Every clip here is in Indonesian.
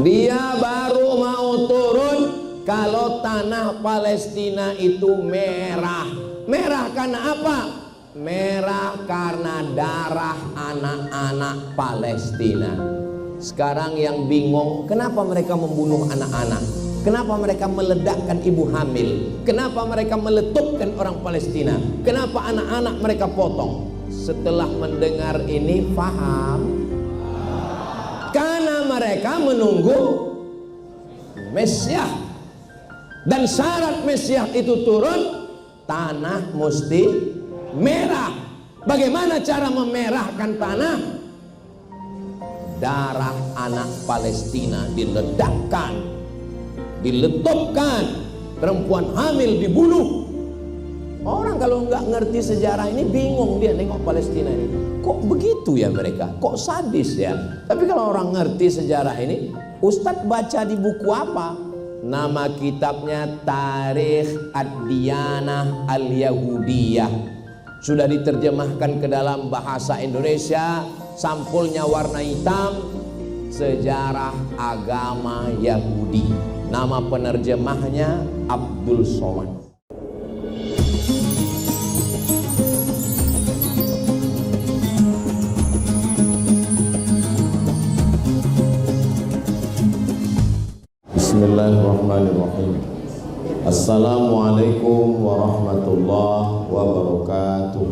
Dia baru mau turun kalau tanah Palestina itu merah. Merah karena apa? Merah karena darah anak-anak Palestina. Sekarang yang bingung, kenapa mereka membunuh anak-anak? Kenapa mereka meledakkan ibu hamil? Kenapa mereka meletupkan orang Palestina? Kenapa anak-anak mereka potong? Setelah mendengar ini paham. Karena mereka menunggu Mesias. Dan syarat Mesias itu turun, tanah mesti merah. Bagaimana cara memerahkan tanah? Darah anak Palestina diledakkan, diletupkan, perempuan hamil dibunuh. Orang kalau nggak ngerti sejarah ini bingung, dia nengok Palestina ini. Kok begitu ya mereka? Kok sadis ya? Tapi kalau orang ngerti sejarah ini, Ustadz baca di buku apa? Nama kitabnya Tarikh Ad-Diyanah Al-Yahudiyah. Sudah diterjemahkan ke dalam bahasa Indonesia, sampulnya warna hitam, Sejarah Agama Yahudi. Nama penerjemahnya Abdul Somad. Bismillahirrahmanirrahim. Assalamualaikum warahmatullahi wabarakatuh.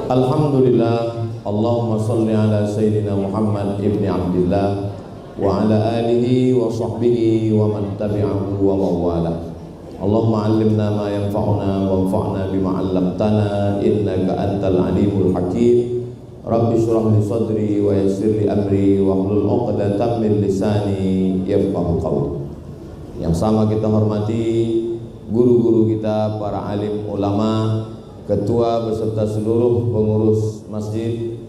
Alhamdulillah, Allahumma salli ala Sayyidina Muhammad ibni Abdillah wa ala alihi wa sahbihi wa man tabi'ahu wa mawala. Allahumma allimna ma yanfa'una wa anfa'na bima 'allamtana innaka antal alimul hakim. Rabbi shrah li sadri wa yassir li amri wa hlul 'uqdatam min lisani yafqahu qawli. Yang sama kita hormati guru-guru kita, para alim ulama, ketua beserta seluruh pengurus masjid.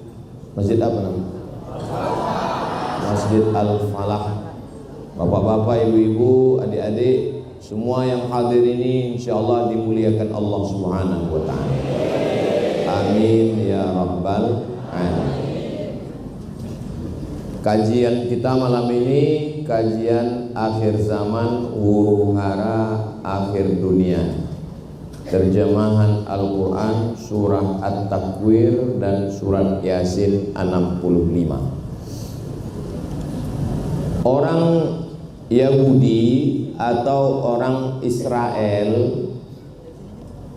Masjid apa namanya? Masjid Al-Falah. Bapak-bapak, ibu-ibu, adik-adik, semua yang hadir ini insyaallah dimuliakan Allah Subhanahu wa taala. Amin ya rabbal. Kajian kita malam ini kajian akhir zaman, huru-hara akhir dunia, terjemahan Al-Quran surah At-Takwir dan surat Yasin 65. Orang Yahudi atau orang Israel,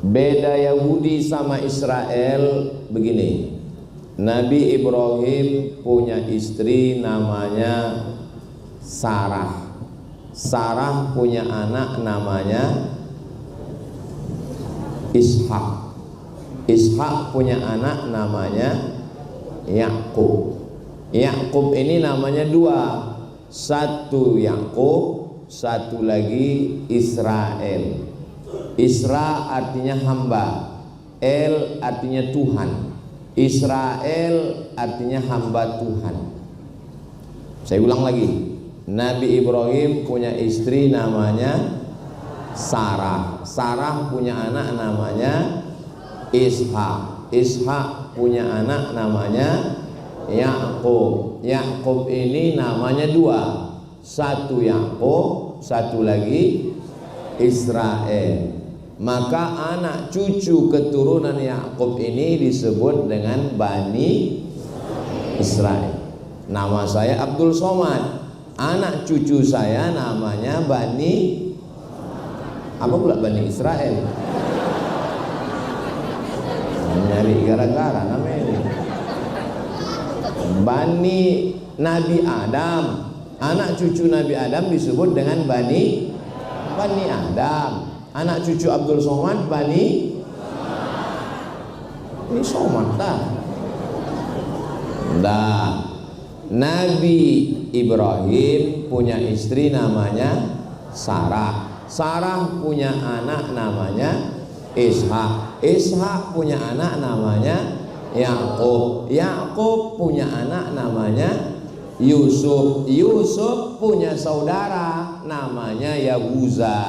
beda Yahudi sama Israel begini. Nabi Ibrahim punya istri namanya Sarah. Sarah punya anak namanya Ishak. Ishak punya anak namanya Yakub. Yakub ini namanya dua. Satu Yakub, satu lagi Israel. Isra artinya hamba, El artinya Tuhan. Israel artinya hamba Tuhan. Saya ulang lagi. Nabi Ibrahim punya istri namanya Sarah. Sarah punya anak namanya Ishak. Ishak punya anak namanya Yakub. Yakub ini namanya dua. Satu Yakub, satu lagi Israel. Maka anak cucu keturunan Yakub ini disebut dengan Bani Israel. Nama saya Abdul Somad. Anak cucu saya namanya Bani apa pula Bani Israel? Nyari gara-gara namanya ini. Bani Nabi Adam. Anak cucu Nabi Adam disebut dengan Bani Adam. Anak cucu Abdul Somad Bani ini Somad dah. Nabi Ibrahim punya istri namanya Sarah. Sarah punya anak namanya Ishak. Ishak punya anak namanya Yakub. Yakub punya anak namanya Yusuf. Yusuf punya saudara namanya Yahuza.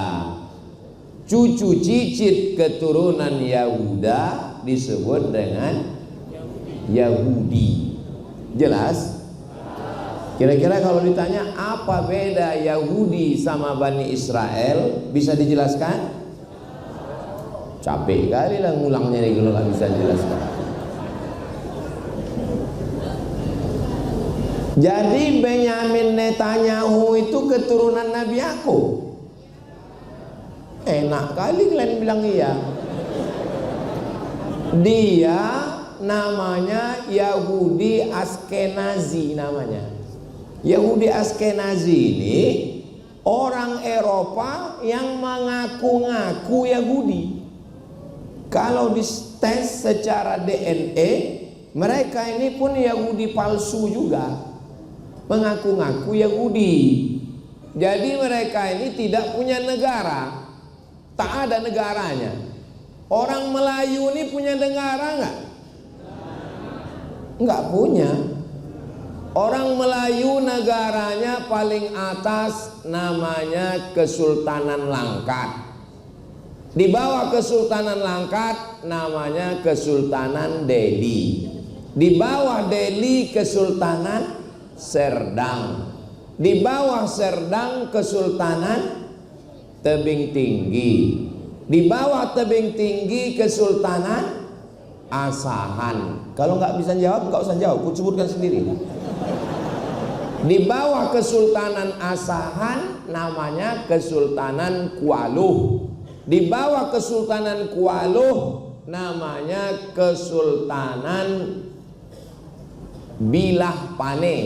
Cucu cicit keturunan Yahuda disebut dengan Yahudi. Jelas? Kira-kira kalau ditanya apa beda Yahudi sama Bani Israel, bisa dijelaskan? Capek kali lah ngulangnya nih kalau nggak bisa dijelaskan. Jadi Benyamin Netanyahu itu keturunan Nabi Yakub. Enak kali kalian bilang iya. Dia namanya Yahudi Askenazi namanya. Yahudi Askenazi ini orang Eropa yang mengaku-ngaku Yahudi. Kalau dites secara DNA, mereka ini pun Yahudi palsu juga, mengaku-ngaku Yahudi. Jadi mereka ini tidak punya negara, tak ada negaranya. Orang Melayu ini punya negara nggak? Nggak punya. Orang Melayu negaranya paling atas namanya Kesultanan Langkat. Di bawah Kesultanan Langkat namanya Kesultanan Delhi. Di bawah Delhi Kesultanan Serdang. Di bawah Serdang Kesultanan Tebing Tinggi. Di bawah Tebing Tinggi Kesultanan Asahan. Kalau nggak bisa jawab, nggak usah jawab, aku sebutkan sendiri. Di bawah Kesultanan Asahan namanya Kesultanan Kualoh. Di bawah Kesultanan Kualoh namanya Kesultanan Bilah Pane.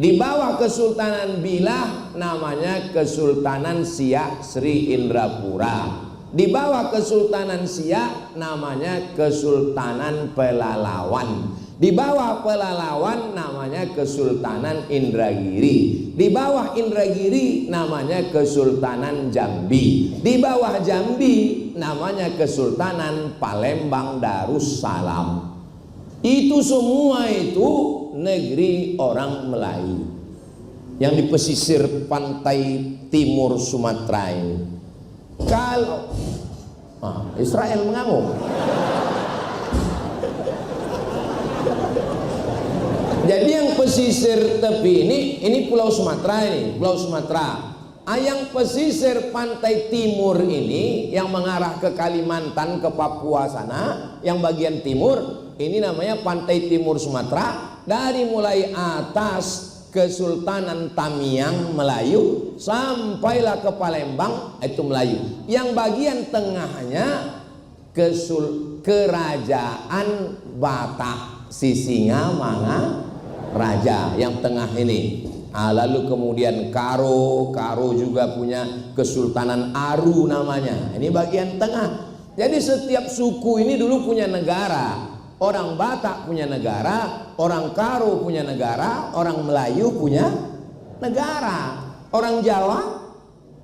Di bawah Kesultanan Bilah namanya Kesultanan Siak Sri Indrapura. Di bawah Kesultanan Siak namanya Kesultanan Pelalawan. Di bawah Pelalawan namanya Kesultanan Indragiri. Di bawah Indragiri namanya Kesultanan Jambi. Di bawah Jambi namanya Kesultanan Palembang Darussalam. Itu semua itu negeri orang Melayu yang di pesisir pantai timur Sumatera ini. Kalau Israel mengamuk. Jadi yang pesisir tepi ini Pulau Sumatera ini, Pulau Sumatera. Yang pesisir pantai timur ini yang mengarah ke Kalimantan, ke Papua sana, yang bagian timur, ini namanya pantai timur Sumatera. Dari mulai atas Kesultanan Tamiang Melayu sampailah ke Palembang itu Melayu. Yang bagian tengahnya Kerajaan Batak Sisinga Manga Raja yang tengah ini. Lalu kemudian Karo juga punya Kesultanan Aru namanya. Ini bagian tengah. Jadi setiap suku ini dulu punya negara. Orang Batak punya negara, orang Karo punya negara, orang Melayu punya negara, orang Jawa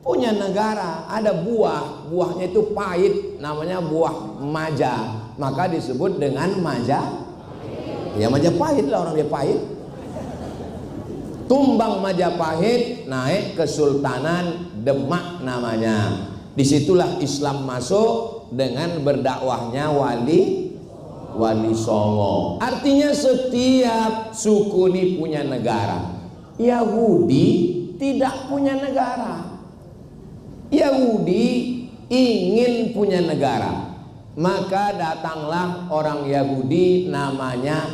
punya negara. Ada buahnya itu pahit, namanya buah maja, maka disebut dengan maja. Ya Majapahit lah, orang dia pahit. Tumbang Majapahit naik Kesultanan Demak namanya. Disitulah Islam masuk dengan berdakwahnya Wali Songo. Artinya setiap suku ini punya negara. Yahudi tidak punya negara. Yahudi ingin punya negara. Maka datanglah orang Yahudi namanya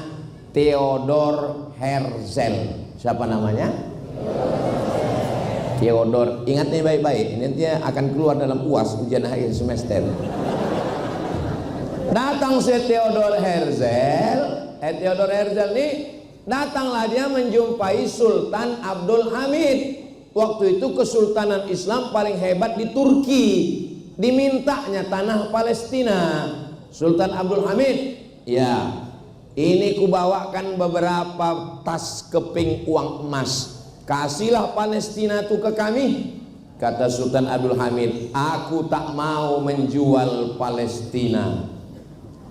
Theodor Herzl. Siapa namanya? Theodor. Ingat nih baik-baik. Ini nanti akan keluar dalam UAS, ujian akhir semester. Datang si Theodor Herzl. Theodor Herzl ini datanglah dia menjumpai Sultan Abdul Hamid. Waktu itu kesultanan Islam paling hebat di Turki. Dimintanya tanah Palestina. Sultan Abdul Hamid, ya, ini kubawakan beberapa tas keping uang emas. Kasihlah Palestina itu ke kami. Kata Sultan Abdul Hamid, aku tak mau menjual Palestina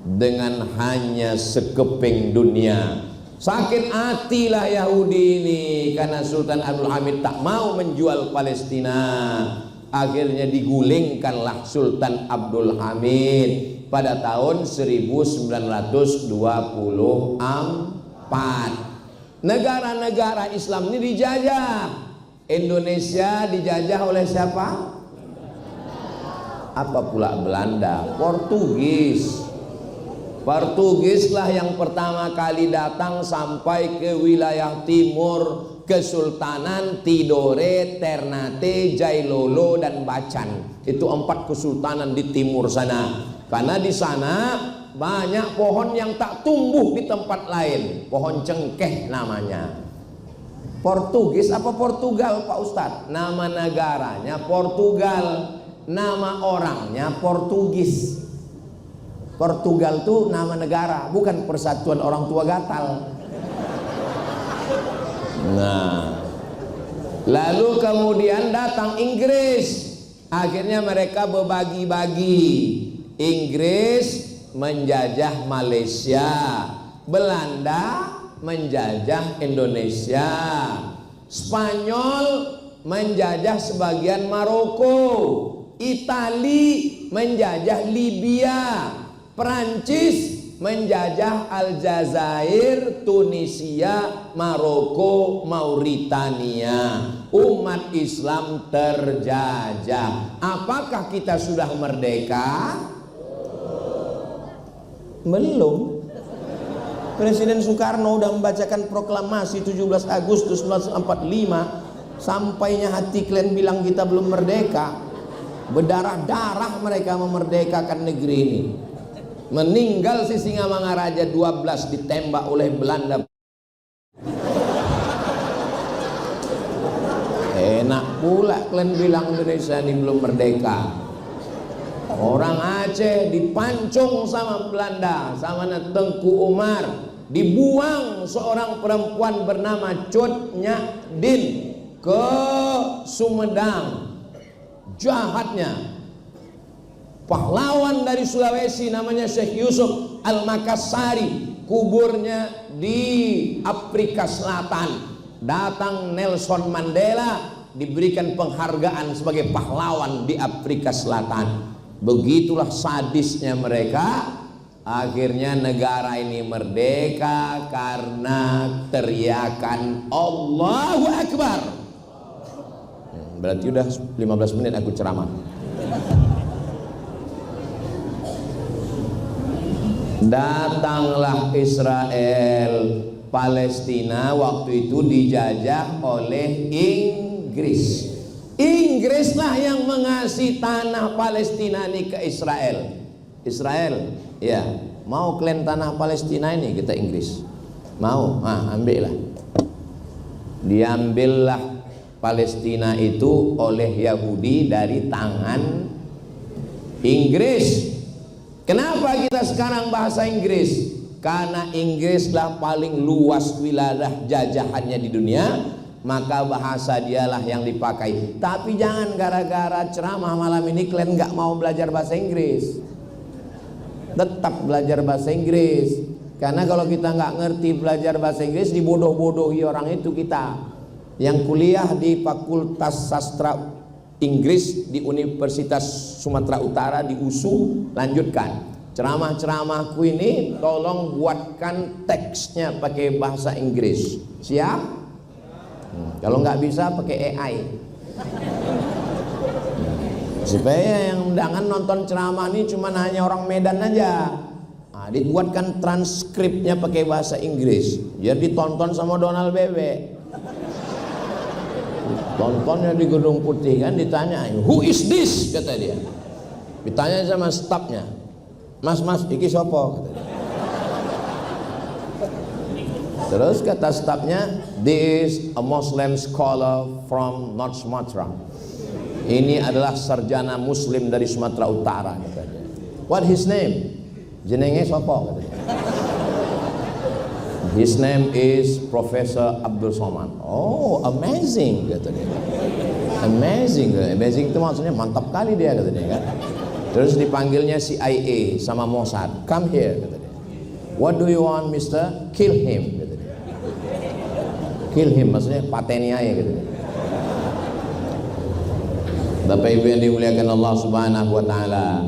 dengan hanya sekeping dunia. Sakit hatilah Yahudi ini karena Sultan Abdul Hamid tak mau menjual Palestina. Akhirnya digulingkanlah Sultan Abdul Hamid. pada tahun 1924. Negara-negara Islam ini dijajah. Indonesia dijajah oleh siapa? Apa pula Belanda? Portugis. Portugislah yang pertama kali datang sampai ke wilayah timur Kesultanan Tidore, Ternate, Jailolo dan Bacan. Itu 4 kesultanan di timur sana. Karena di sana banyak pohon yang tak tumbuh di tempat lain. Pohon cengkeh namanya. Portugis apa Portugal Pak Ustadz? Nama negaranya Portugal, nama orangnya Portugis. Portugal itu nama negara, bukan persatuan orang tua gatal. Nah, lalu kemudian datang Inggris. Akhirnya mereka berbagi-bagi. Inggris menjajah Malaysia, Belanda menjajah Indonesia, Spanyol menjajah sebagian Maroko, Itali menjajah Libya, Perancis menjajah Aljazair, Tunisia, Maroko, Mauritania. Umat Islam terjajah. Apakah kita sudah merdeka? Belum. Presiden Soekarno sudah membacakan proklamasi 17 Agustus 1945. Sampainya hati kalian bilang kita belum merdeka. Berdarah-darah mereka memerdekakan negeri ini. Meninggal si Singamangaraja 12 ditembak oleh Belanda. Enak pula kalian bilang Indonesia ini belum merdeka. Orang Aceh dipancung sama Belanda, sama Tengku Umar. Dibuang seorang perempuan bernama Cut Nyak Din ke Sumedang. Jahatnya. Pahlawan dari Sulawesi namanya Syekh Yusuf Al-Makassari, kuburnya di Afrika Selatan. Datang Nelson Mandela, diberikan penghargaan sebagai pahlawan di Afrika Selatan. Begitulah sadisnya mereka. Akhirnya negara ini merdeka karena teriakan Allahu Akbar. Berarti udah 15 menit aku ceramah. Datanglah Israel, Palestina waktu itu dijajah oleh Inggris. Inggrislah yang mengasih tanah Palestina ini ke Israel. Israel, ya, mau klaim tanah Palestina ini kita Inggris. Mau, ambillah. Diambillah Palestina itu oleh Yahudi dari tangan Inggris. Kenapa kita sekarang bahasa Inggris? Karena Inggrislah paling luas wilayah jajahannya di dunia, maka bahasa dialah yang dipakai. Tapi jangan gara-gara ceramah malam ini kalian nggak mau belajar bahasa Inggris. Tetap belajar bahasa Inggris. Karena kalau kita nggak ngerti belajar bahasa Inggris, dibodoh-bodohi orang itu kita. Yang kuliah di Fakultas Sastra Inggris di Universitas Sumatera Utara di USU, lanjutkan ceramah-ceramahku ini tolong buatkan teksnya pakai bahasa Inggris. Siap? Kalau nggak bisa pakai AI. Supaya yang undangan nonton ceramah ini cuma hanya orang Medan aja. Dibuatkan transkripnya pakai bahasa Inggris biar ditonton sama Donald Bebek. Tontonnya di Gedung Putih kan, ditanya who is this, kata dia. Ditanya sama stafnya, mas iki sopo, kata dia. Terus kata stafnya, this a Muslim scholar from North Sumatra. Ini adalah sarjana Muslim dari Sumatera Utara, kata dia. What his name? Jenenge sopo, kata dia. His name is Professor Abdul Somad. Oh, amazing, kata dia. Amazing, amazing itu maksudnya mantap kali dia, kata dia kan. Terus dipanggilnya CIA sama Mossad. Come here, kata dia. What do you want, Mister? Kill him, kata dia. Kill him maksudnya pateni aja, kata dia. Bapak Ibu yang dimuliakan Allah Subhanahu wa taala.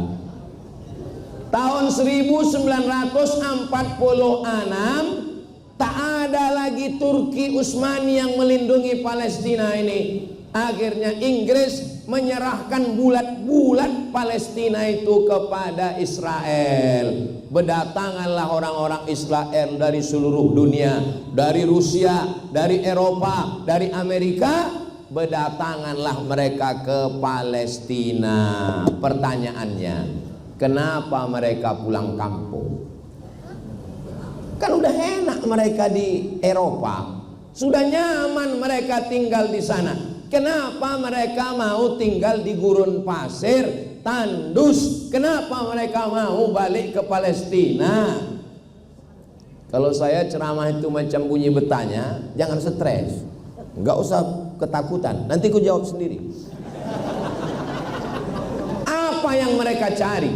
Tahun 1946 tak ada lagi Turki Utsmani yang melindungi Palestina ini. Akhirnya Inggris menyerahkan bulat-bulat Palestina itu kepada Israel. Berdatanganlah orang-orang Israel dari seluruh dunia, dari Rusia, dari Eropa, dari Amerika. Berdatanganlah mereka ke Palestina. Pertanyaannya, kenapa mereka pulang kampung? Kan udah enak mereka di Eropa, sudah nyaman mereka tinggal di sana. Kenapa mereka mau tinggal di gurun pasir, tandus? Kenapa mereka mau balik ke Palestina? Kalau saya ceramah itu macam bunyi bertanya, jangan stres, nggak usah ketakutan, nanti ku jawab sendiri. Apa yang mereka cari?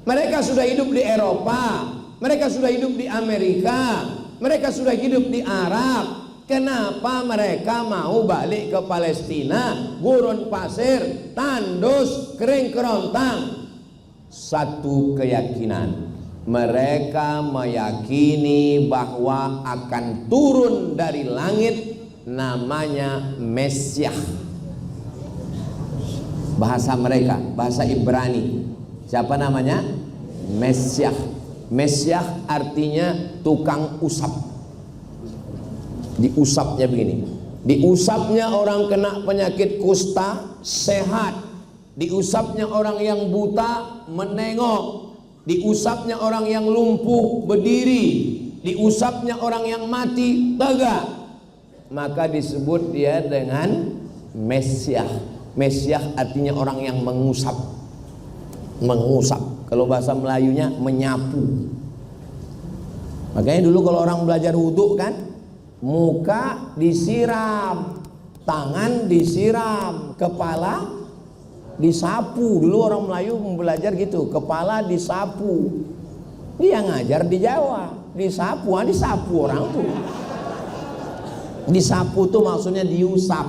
Mereka sudah hidup di Eropa, mereka sudah hidup di Amerika, mereka sudah hidup di Arab. Kenapa mereka mau balik ke Palestina? Gurun pasir, tandus, kering kerontang. Satu keyakinan, mereka meyakini bahwa akan turun dari langit namanya Mesiah. Bahasa mereka, bahasa Ibrani. Siapa namanya? Mesiah. Mesiah artinya tukang usap. Diusapnya begini, diusapnya orang kena penyakit kusta sehat, diusapnya orang yang buta menengok, diusapnya orang yang lumpuh berdiri, diusapnya orang yang mati tegak. Maka disebut dia dengan Mesiah. Mesiah artinya orang yang mengusap. Mengusap, kalau bahasa Melayunya menyapu. Makanya dulu kalau orang belajar wudhu kan, muka disiram, tangan disiram, kepala disapu. Dulu orang Melayu belajar gitu, kepala disapu. Dia ngajar di Jawa, disapu, disapu orang tuh. Disapu tuh maksudnya diusap.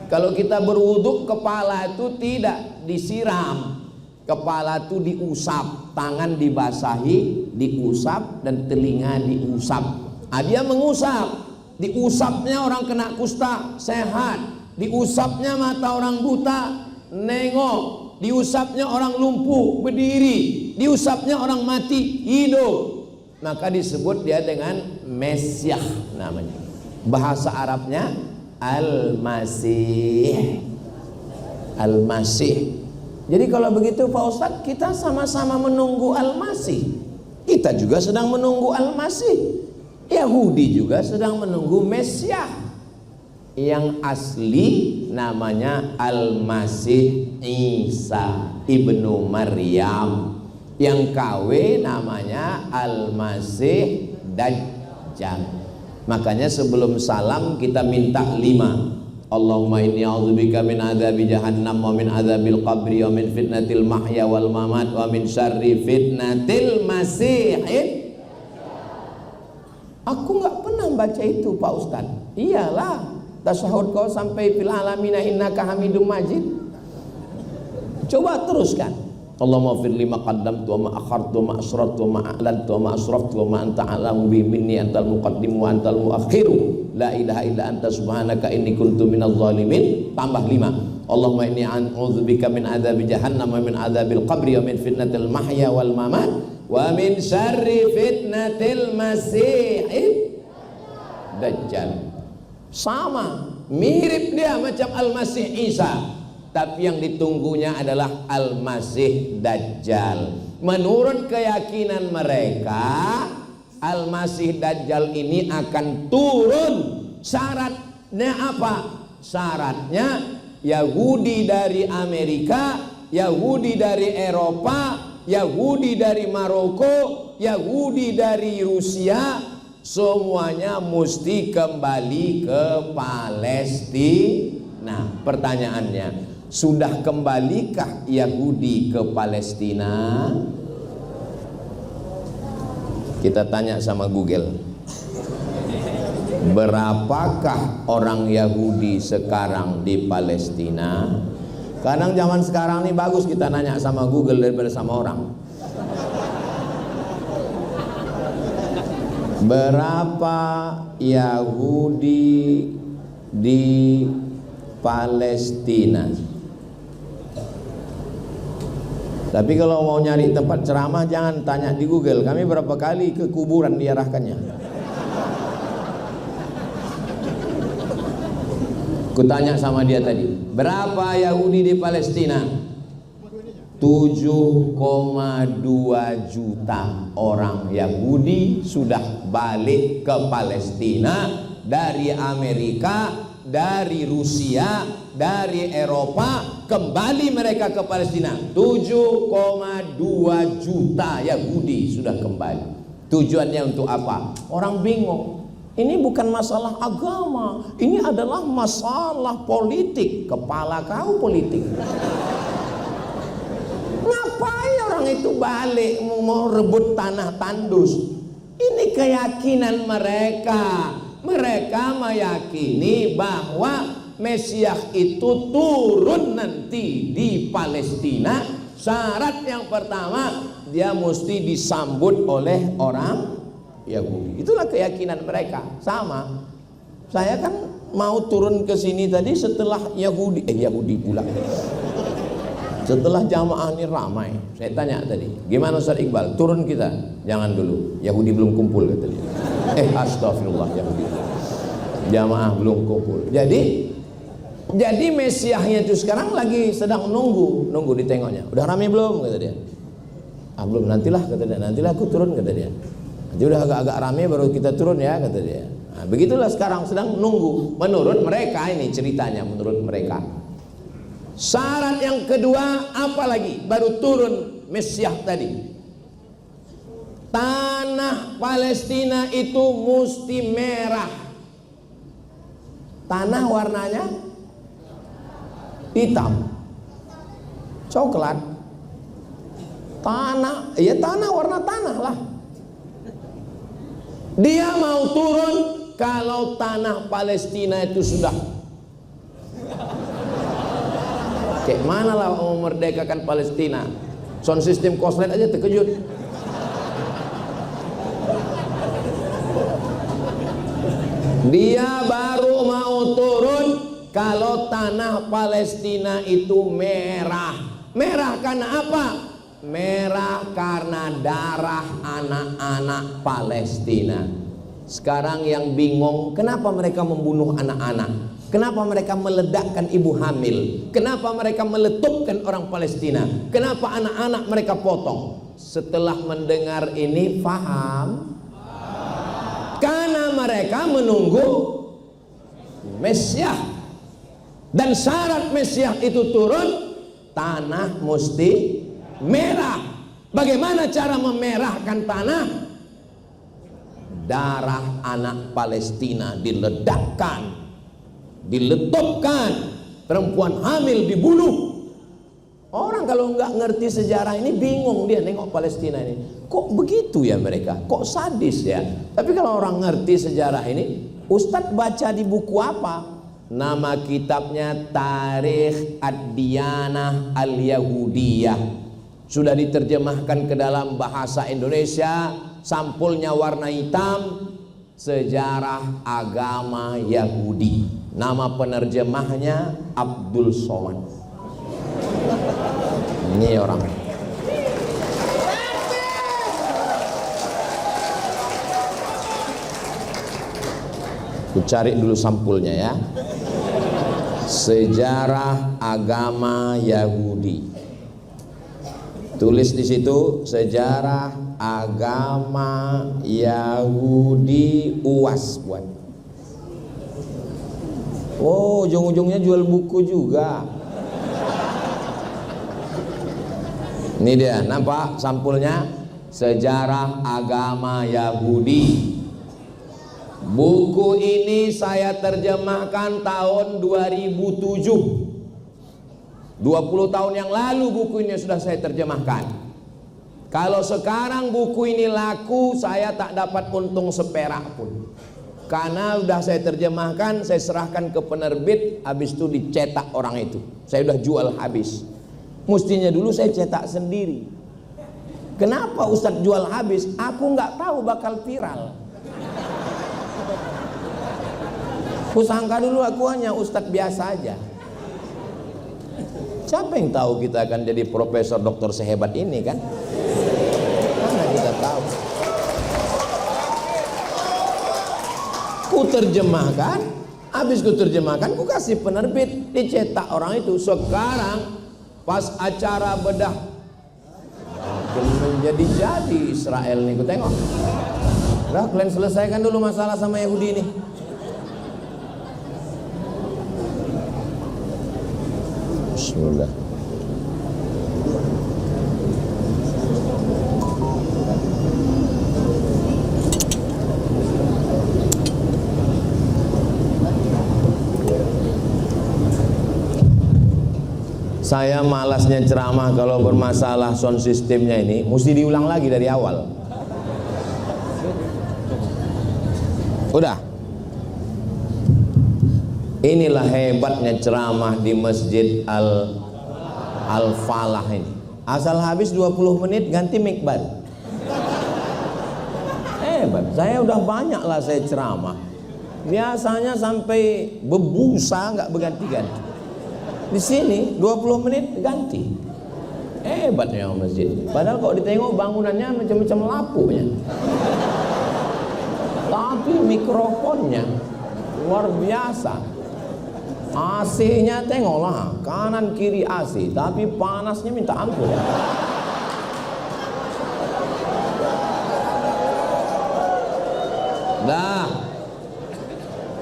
Kalau kita berwudhu, kepala itu tidak disiram, kepala itu diusap, tangan dibasahi, diusap, dan telinga diusap. Dia mengusap, diusapnya orang kena kusta sehat, diusapnya mata orang buta nengok, diusapnya orang lumpuh berdiri, diusapnya orang mati hidup. Maka disebut dia dengan Mesiah namanya. Bahasa Arabnya Al-Masih. Al-Masih. Jadi kalau begitu Pak Ustadz, kita sama-sama menunggu Al-Masih. Kita juga sedang menunggu Al-Masih. Yahudi juga sedang menunggu Mesiah. Yang asli namanya Al-Masih Isa ibnu Maryam. Yang KW namanya Al-Masih Dajjal. Makanya sebelum salam kita minta 5. Allahumma inni a'udzubika min adzabi jahannam wa min adzabil qabri wa min fitnatil mahya wal mamat wa min syarri fitnatil masih. Aku nggak pernah baca itu Pak Ustadz. Iyalah, tasyahud kau sampai fil alamina innaka hamidum majid. Coba teruskan. Allahumma fir lima qaddamtu wa ma akhartu wa ma asrartu wa ma a'lantu wa ma asraftu wa ma anta a'lamu bi minni antal muqaddim wa antal muakhiru la ilaha illa anta subhanaka inni kuntu minadh dhalimin. Tambah 5. Allahumma inni a'udzubika min adzabi jahannam wa min adzabil qabri wa min fitnatil mahya wal mamat wa min syarri fitnatil masih dajjal. Sama, mirip dia macam Al-Masih Isa, tapi yang ditunggunya adalah Al-Masih Dajjal. Menurut keyakinan mereka, Al-Masih Dajjal ini akan turun. Syaratnya apa? Syaratnya Yahudi dari Amerika, Yahudi dari Eropa, Yahudi dari Maroko, Yahudi dari Rusia, semuanya mesti kembali ke Palestina. Pertanyaannya, sudah kembalikah Yahudi ke Palestina? Kita tanya sama Google, berapakah orang Yahudi sekarang di Palestina? Kadang zaman sekarang ini bagus kita nanya sama Google daripada sama orang. Berapa Yahudi di Palestina? Tapi kalau mau nyari tempat ceramah jangan tanya di Google. Kami berapa kali ke kuburan diarahkannya. Kutanya sama dia tadi, berapa Yahudi di Palestina? 7,2 juta orang Yahudi sudah balik ke Palestina dari Amerika, dari Rusia, dari Eropa, kembali mereka ke Palestina. 7,2 juta Yahudi sudah kembali. Tujuannya untuk apa? Orang bingung. Ini bukan masalah agama, ini adalah masalah politik. Kepala kau politik. Ngapain orang itu balik mau rebut tanah tandus? Ini keyakinan mereka. Mereka meyakini bahwa Mesias itu turun nanti di Palestina. Syarat yang pertama, dia mesti disambut oleh orang Yahudi. Itulah keyakinan mereka. Sama. Saya kan mau turun ke sini tadi setelah Yahudi pula. Setelah jamaah ini ramai. Saya tanya tadi, gimana Ustaz Iqbal? Turun kita? Jangan dulu. Yahudi belum kumpul kata dia. Astagfirullah, Yahudi. Jamaah belum kumpul. Jadi Mesiasnya itu sekarang lagi sedang nunggu ditengoknya. Udah ramai belum kata dia? Belum, nantilah kata dia. Nantilah aku turun kata dia. Nanti udah agak-agak rame baru kita turun ya kata dia. Nah, begitulah sekarang sedang nunggu. Menurut mereka ini ceritanya, menurut mereka. Syarat yang kedua apa lagi? Baru turun Mesias tadi. Tanah Palestina itu mesti merah. Tanah warnanya hitam, coklat. Tanah warna tanah lah. Dia mau turun kalau tanah Palestina itu sudah kayak mana lah mau memerdekakan Palestina. Sound system koslet aja terkejut. Dia baru mau turun kalau tanah Palestina itu merah. Merah karena apa? Merah karena darah anak-anak Palestina. Sekarang yang bingung, kenapa mereka membunuh anak-anak? Kenapa mereka meledakkan ibu hamil? Kenapa mereka meletupkan orang Palestina? Kenapa anak-anak mereka potong? Setelah mendengar ini paham? Karena mereka menunggu Mesias. Dan syarat Mesias itu turun, tanah mesti merah. Bagaimana cara memerahkan tanah? Darah anak Palestina diledakkan, diletupkan, perempuan hamil dibunuh. Orang kalau nggak ngerti sejarah ini bingung, dia nengok Palestina ini. Kok begitu ya mereka? Kok sadis ya? Tapi kalau orang ngerti sejarah ini, Ustadz baca di buku apa? Nama kitabnya Tarikh Ad-Diyanah Al-Yahudiyah. Sudah diterjemahkan ke dalam bahasa Indonesia. Sampulnya warna hitam. Sejarah agama Yahudi. Nama penerjemahnya Abdul Somad. Ini orang. Ku cari dulu sampulnya ya. Sejarah agama Yahudi. Tulis di situ sejarah agama Yahudi UAS buat. Oh, ujung-ujungnya jual buku juga. Ini dia, nampak sampulnya? Sejarah agama Yahudi. Buku ini saya terjemahkan tahun 2007. 20 tahun yang lalu buku ini sudah saya terjemahkan. Kalau sekarang buku ini laku, saya tak dapat untung seperak pun. Karena sudah saya terjemahkan, saya serahkan ke penerbit, habis itu dicetak orang itu. Saya sudah jual habis. Mestinya dulu saya cetak sendiri. Kenapa Ustadz jual habis? Aku nggak tahu bakal viral. Kusangka dulu aku hanya ustadz biasa aja. Siapa yang tahu kita akan jadi profesor doktor sehebat ini kan? Mana kita tahu. Ku terjemahkan, habis ku terjemahkan, ku kasih penerbit, dicetak orang itu. Sekarang pas acara bedah menjadi Israel nih, ku tengok. Udah, kalian selesaikan dulu masalah sama Yahudi ini. Bismillah. Saya malasnya ceramah kalau bermasalah sound systemnya ini, mesti diulang lagi dari awal. Udah. Inilah hebatnya ceramah di Masjid Al-Falah ini. Asal habis 20 menit ganti mic baru. Hebat. Saya udah banyak lah saya ceramah. Biasanya sampai bebusa nggak berganti-ganti. Di sini 20 menit ganti. Hebatnya masjid. Padahal kalau ditengok bangunannya macam-macam lapunya. Tapi mikrofonnya luar biasa. AC-nya tengoklah, kanan kiri AC, tapi panasnya minta ampun. Dah.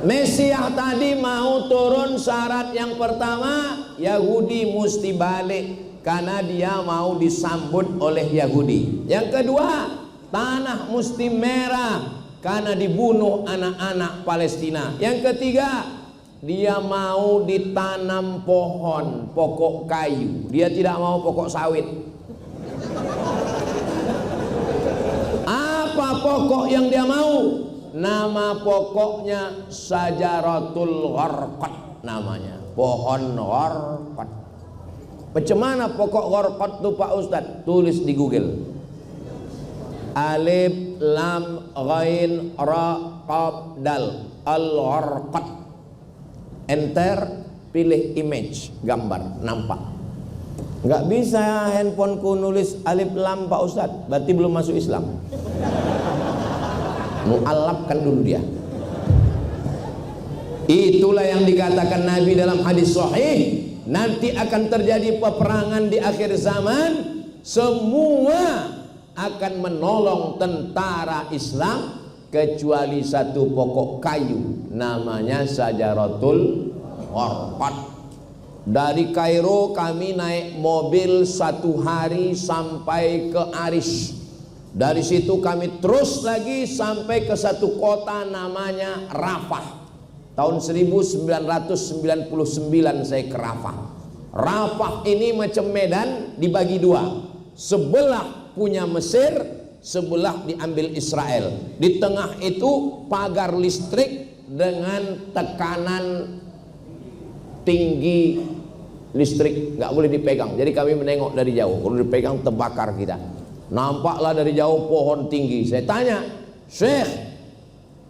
Mesiah tadi mau turun, syarat yang pertama Yahudi mesti balik karena dia mau disambut oleh Yahudi. Yang kedua, tanah mesti merah karena dibunuh anak-anak Palestina. Yang ketiga, dia mau ditanam pohon, pokok kayu. Dia tidak mau pokok sawit. Apa pokok yang dia mau? Nama pokoknya Syajaratul Gharqad namanya. Pohon gharqad. Bagaimana pokok gharqad itu Pak Ustadz? Tulis di Google. Alif lam ghain ra qaf dal al-gharqad. Enter, pilih image, gambar, nampak. Nggak bisa handphoneku nulis alif lam Pak Ustadz, berarti belum masuk Islam. Mu'allafkan dulu dia. Itulah yang dikatakan Nabi dalam hadis sahih, nanti akan terjadi peperangan di akhir zaman, semua akan menolong tentara Islam kecuali satu pokok kayu namanya Syajaratul Gharqad. Dari Kairo kami naik mobil 1 hari sampai ke Arish. Dari situ kami terus lagi sampai ke satu kota namanya Rafah. Tahun 1999 saya ke Rafah. Rafah ini macam Medan dibagi 2. Sebelah punya Mesir, sebelah diambil Israel. Di tengah itu pagar listrik dengan tekanan tinggi listrik, nggak boleh dipegang. Jadi kami menengok dari jauh. Kalau dipegang terbakar kita. Nampaklah dari jauh pohon tinggi. Saya tanya, Syekh,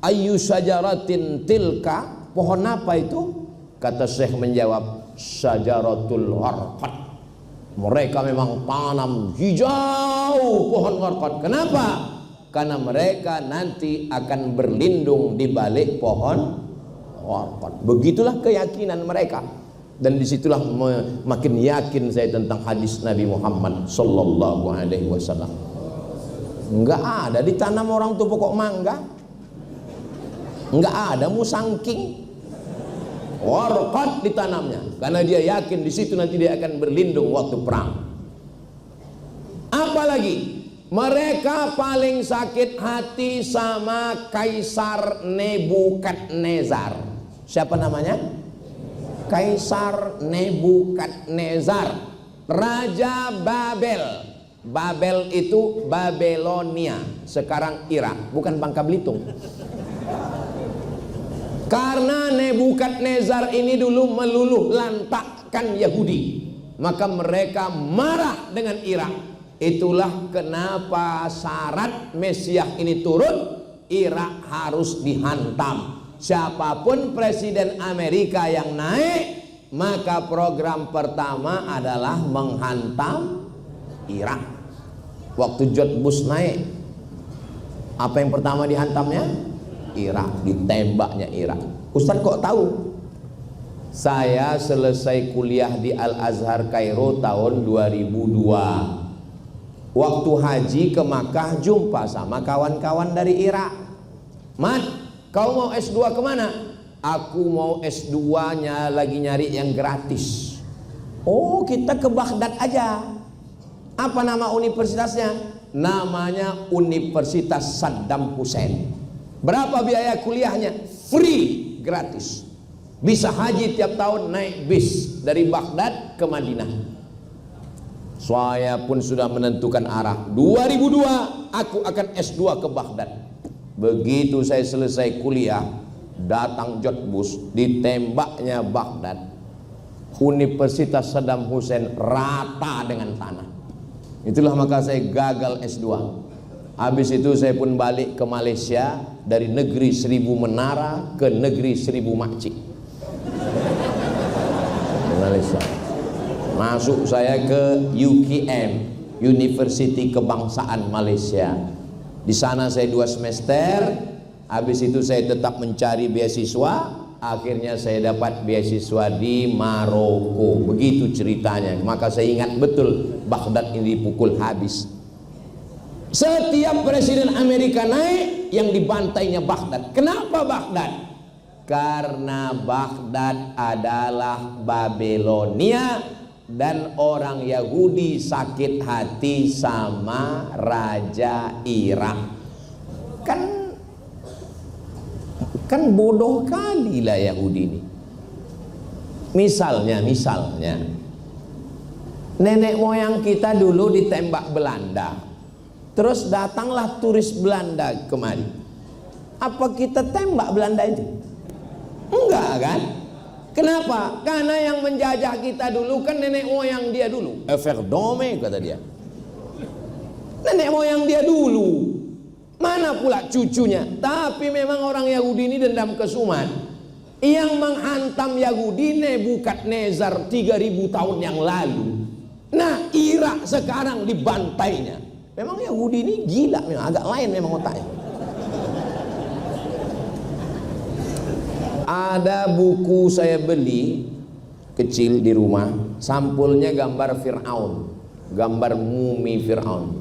ayu syajaratin tilka, pohon apa itu? Kata Syekh menjawab, Syajaratul Gharqad. Mereka memang tanam hijau pohon gharqad. Kenapa? Karena mereka nanti akan berlindung di balik pohon gharqad. Begitulah keyakinan mereka. Dan disitulah makin yakin saya tentang hadis Nabi Muhammad sallallahu alaihi wasallam. Enggak ada ditanam orang tuh pokok mangga. Enggak ada musangking. Gharqad ditanamnya karena dia yakin di situ nanti dia akan berlindung waktu perang. Apalagi mereka paling sakit hati sama Kaisar Nebukadnezar. Siapa namanya? Kaisar Nebukadnezar, Raja Babel. Babel itu Babelonia, sekarang Irak, bukan Bangka Belitung. Karena Nebukadnezar ini dulu meluluh lantakkan Yahudi, maka mereka marah dengan Irak. Itulah kenapa syarat Mesiah ini turun, Irak harus dihantam. siapapun presiden Amerika yang naik, maka program pertama adalah menghantam Irak. Waktu George Bush naik, apa yang pertama dihantamnya? Irak, ditembaknya Irak. Ustadz kok tahu? Saya selesai kuliah di Al-Azhar Kairo tahun 2002. Waktu haji ke Makkah jumpa sama kawan-kawan dari Irak. Mat, kau mau S2 kemana? Aku mau S2-nya lagi nyari yang gratis. Oh, kita ke Baghdad aja. Apa nama universitasnya? Namanya Universitas Saddam Hussein. Berapa biaya kuliahnya? Free, gratis. Bisa haji tiap tahun naik bis dari Baghdad ke Madinah. Saya pun sudah menentukan arah. 2002 aku akan S2 ke Baghdad. Begitu saya selesai kuliah, datang George Bush, ditembaknya Baghdad. Universitas Saddam Hussein rata dengan tanah. Itulah maka saya gagal S2. Habis itu saya pun balik ke Malaysia, dari negeri 1000 menara ke negeri 1000 makcik. Malaysia. Masuk saya ke UKM, University Kebangsaan Malaysia. Di sana saya 2 semester. Habis itu saya tetap mencari beasiswa. Akhirnya saya dapat beasiswa di Maroko. Begitu ceritanya. Maka saya ingat betul Baghdad ini dipukul habis. Setiap presiden Amerika naik, yang dibantainya Baghdad. Kenapa Baghdad? Karena Baghdad adalah Babilonia dan orang Yahudi sakit hati sama Raja Irak. Kan bodoh kali lah Yahudi ini. Misalnya nenek moyang kita dulu ditembak Belanda, terus datanglah turis Belanda kemari. Apa kita tembak Belanda itu? Enggak kan? Kenapa? Karena yang menjajah kita dulu kan nenek moyang dia dulu. Everdome kata dia. Nenek moyang dia dulu. Mana pula cucunya? Tapi memang orang Yahudi ini dendam kesumat. Yang menghantam Yahudi Nebukadnezar 3000 tahun yang lalu. Nah, Irak sekarang dibantainya. Memang Yahudi ini gila, memang agak lain memang otaknya. Ada buku saya beli kecil di rumah, sampulnya gambar Fir'aun, gambar mumi Fir'aun.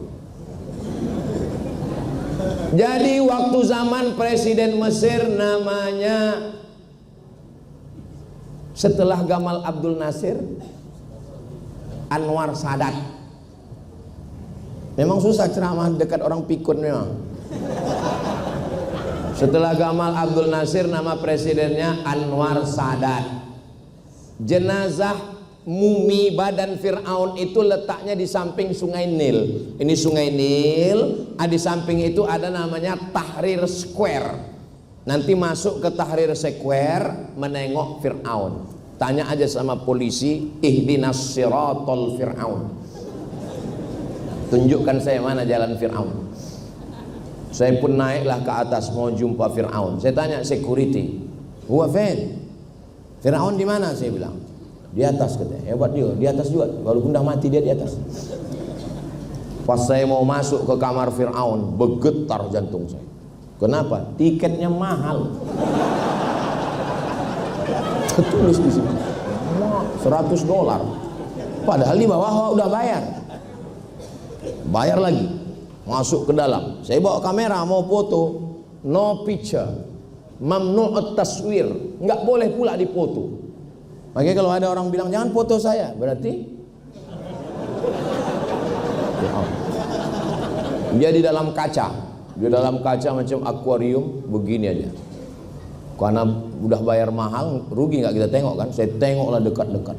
Jadi waktu zaman presiden Mesir namanya, setelah Gamal Abdul Nasir, Anwar Sadat. Memang susah ceramah dekat orang pikun memang. Setelah Gamal Abdul Nasir, nama presidennya Anwar Sadat. Jenazah mumi badan Fir'aun itu letaknya di samping Sungai Nil. Ini Sungai Nil, di samping itu ada namanya Tahrir Square. Nanti masuk ke Tahrir Square menengok Fir'aun. Tanya aja sama polisi, ihdinas siratal Fir'aun. Tunjukkan saya mana jalan Fir'aun. Saya pun naiklah ke atas mau jumpa Fir'aun. Saya tanya security, huwa fin? Fir'aun di mana? Saya bilang di atas katanya. Hebat juga, di atas juga. Walaupun dah mati dia di atas. Pas saya mau masuk ke kamar Fir'aun, bergetar jantung saya. Kenapa? Tiketnya mahal. Ketulis di sini $100. Padahal di bawah udah bayar. Bayar lagi. Masuk ke dalam, saya bawa kamera mau foto, no picture, mamnu'ut taswir, nggak boleh pula dipoto. Makanya kalau ada orang bilang jangan foto saya, berarti dia di dalam kaca, macam akuarium begini aja. Karena udah bayar mahal, rugi nggak kita tengok kan? Saya tengoklah dekat-dekat.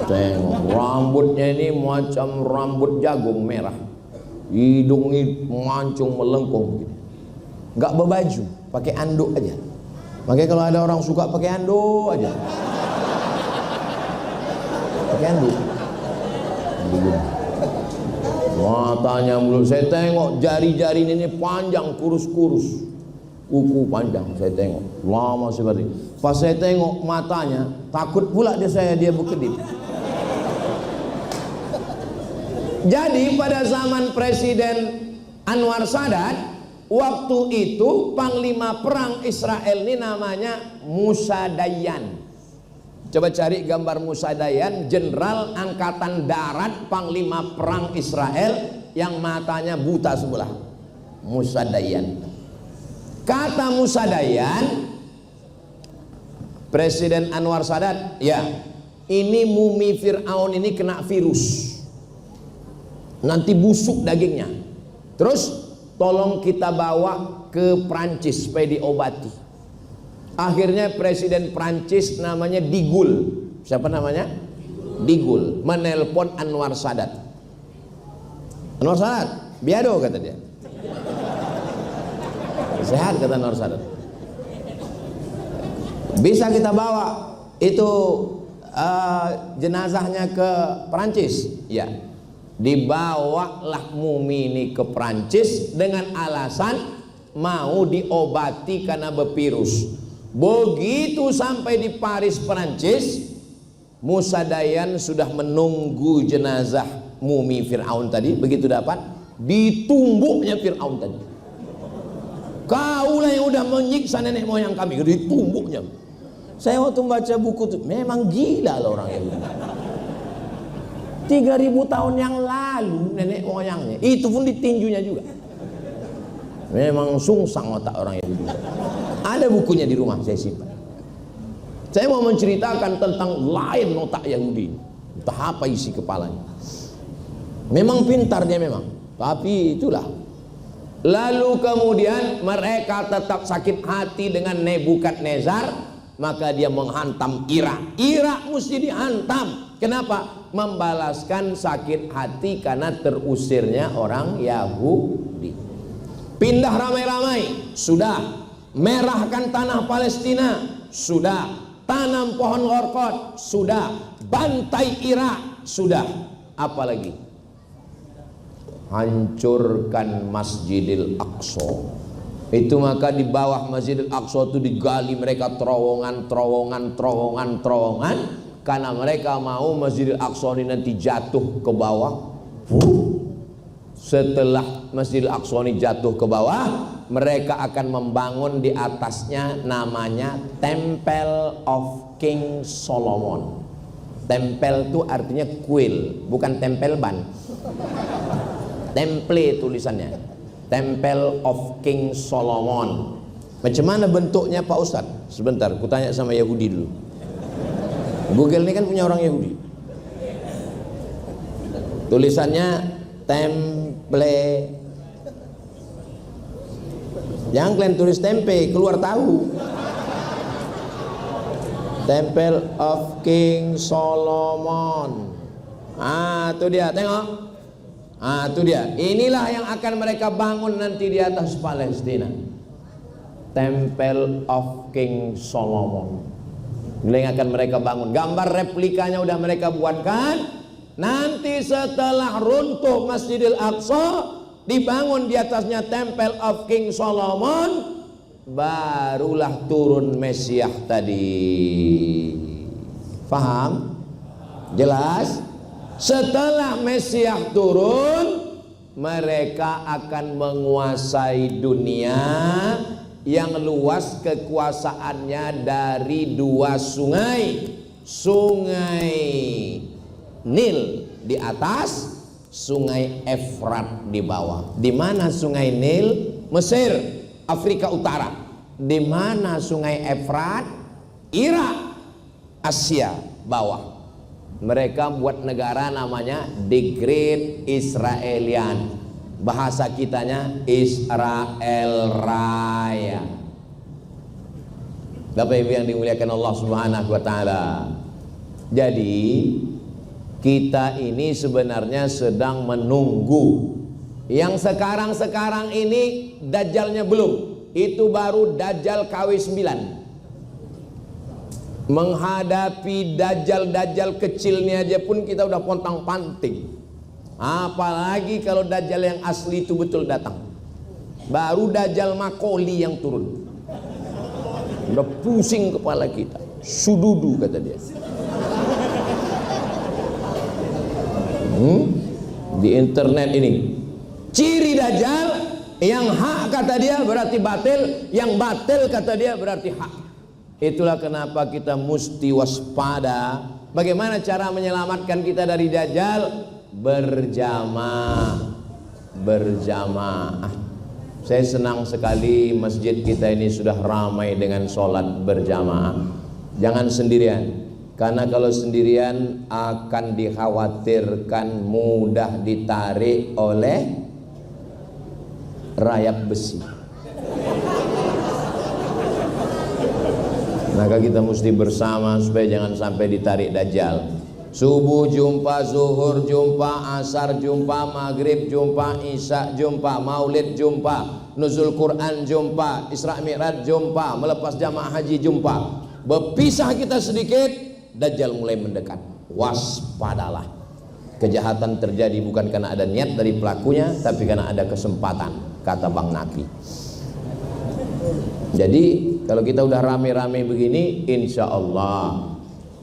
Tengok rambutnya ini macam rambut jagung merah, hidungnya mancung melengkung gitu. Nggak berbaju, pakai anduk aja. Makanya kalau ada orang suka pakai anduk aja, pakai anduk. Matanya mulut, saya tengok jari-jari ini panjang kurus-kurus. kuku panjang. Saya tengok lama seperti. Pas saya tengok matanya, takut pula dia berkedip. Jadi pada zaman Presiden Anwar Sadat, waktu itu panglima perang Israel ini namanya Musa Dayan. Coba cari gambar Musa Dayan, jenderal angkatan darat panglima perang Israel yang matanya buta sebelah. Musa Dayan. Kata Musa Dayan, Presiden Anwar Sadat, ya, ini mumi Fir'aun ini kena virus, nanti busuk dagingnya. Terus tolong kita bawa ke Prancis supaya diobati. Akhirnya Presiden Prancis namanya De Gaulle. Siapa namanya? De Gaulle menelpon Anwar Sadat. Anwar Sadat, biado kata dia. Sehat kata Anwar Sadat. Bisa kita bawa itu jenazahnya ke Prancis? Ya. Dibawalah mumi ini ke Prancis dengan alasan mau diobati karena bervirus. Begitu sampai di Paris, Prancis, Musa Dayan sudah menunggu jenazah mumi Fir'aun tadi. Begitu dapat, ditumbuknya Fir'aun tadi. Kaulah yang udah menyiksa nenek moyang kami, ditumbuknya. Saya waktu membaca buku itu, memang gila lah orang Yahudi. 3000 tahun yang lalu nenek moyangnya, itu pun ditinjunya juga. Memang sungsang otak orang Yahudi. Ada bukunya di rumah, saya simpan. Saya mau menceritakan tentang lain otak Yahudi. Entah apa isi kepalanya. Memang pintar dia memang, tapi itulah. Lalu kemudian mereka tetap sakit hati dengan Nebukadnezar, maka dia menghantam Irak. Irak mesti dihantam. Kenapa? Membalaskan sakit hati karena terusirnya orang Yahudi. Pindah ramai-ramai, sudah. Merahkan tanah Palestina, sudah. Tanam pohon orkot, sudah. Bantai Irak, sudah. Apalagi? Hancurkan Masjidil Aqsa. Itu maka di bawah Masjidil Aqsa itu digali mereka terowongan, karena mereka mau Masjidil Aqsa ini nanti jatuh ke bawah. Setelah Masjidil Aqsa ini jatuh ke bawah, mereka akan membangun di atasnya namanya Temple of King Solomon. Tempel itu artinya kuil, bukan tempel ban. Temple tulisannya, Temple of King Solomon. Macam mana bentuknya Pak Ustadz? Sebentar, ku tanya sama Yahudi dulu. Google ini kan punya orang Yahudi. Tulisannya Temple. Jangan kalian tulis tempe, keluar tahu. Temple of King Solomon. Ah, itu dia, tengok. Ah, itu dia. Inilah yang akan mereka bangun nanti di atas Palestina. Temple of King Solomon. Ini yang akan mereka bangun. Gambar replikanya udah mereka buatkan. Nanti setelah runtuh Masjidil Aqsa, dibangun di atasnya Temple of King Solomon, barulah turun Mesias tadi. Faham? Jelas? Setelah Mesias turun, mereka akan menguasai dunia yang luas kekuasaannya dari 2 sungai. Sungai Nil di atas, Sungai Efrat di bawah. Di mana Sungai Nil? Mesir, Afrika Utara. Di mana Sungai Efrat? Irak, Asia bawah. Mereka buat negara namanya The Great Israelian. Bahasa kitanya Israel Raya. Bapak Ibu yang dimuliakan Allah Subhanahu wa taala. Jadi kita ini sebenarnya sedang menunggu. Yang sekarang ini Dajjalnya belum. Itu baru Dajjal KW9. Menghadapi Dajjal kecilnya aja pun kita udah pontang-panting. Apalagi kalau Dajjal yang asli itu betul datang. Baru Dajjal Makoli yang turun. Udah pusing kepala kita. Sududu kata dia. Di internet ini. Ciri Dajjal, yang hak kata dia berarti batil, yang batil kata dia berarti hak. Itulah kenapa kita mesti waspada. Bagaimana cara menyelamatkan kita dari Dajjal? Berjamaah. Saya senang sekali masjid kita ini sudah ramai dengan sholat berjamaah. Jangan sendirian, karena kalau sendirian akan dikhawatirkan mudah ditarik oleh rayap besi. Maka kita mesti bersama supaya jangan sampai ditarik Dajjal. Subuh jumpa, zuhur jumpa, asar jumpa, maghrib jumpa, isya jumpa, maulid jumpa, nuzul Quran jumpa, Isra Mi'raj jumpa, melepas jamaah haji jumpa. Berpisah kita sedikit, Dajjal mulai mendekat. Waspadalah. Kejahatan terjadi bukan karena ada niat dari pelakunya, tapi karena ada kesempatan, kata Bang Naki. Jadi kalau kita udah rame-rame begini, insya Allah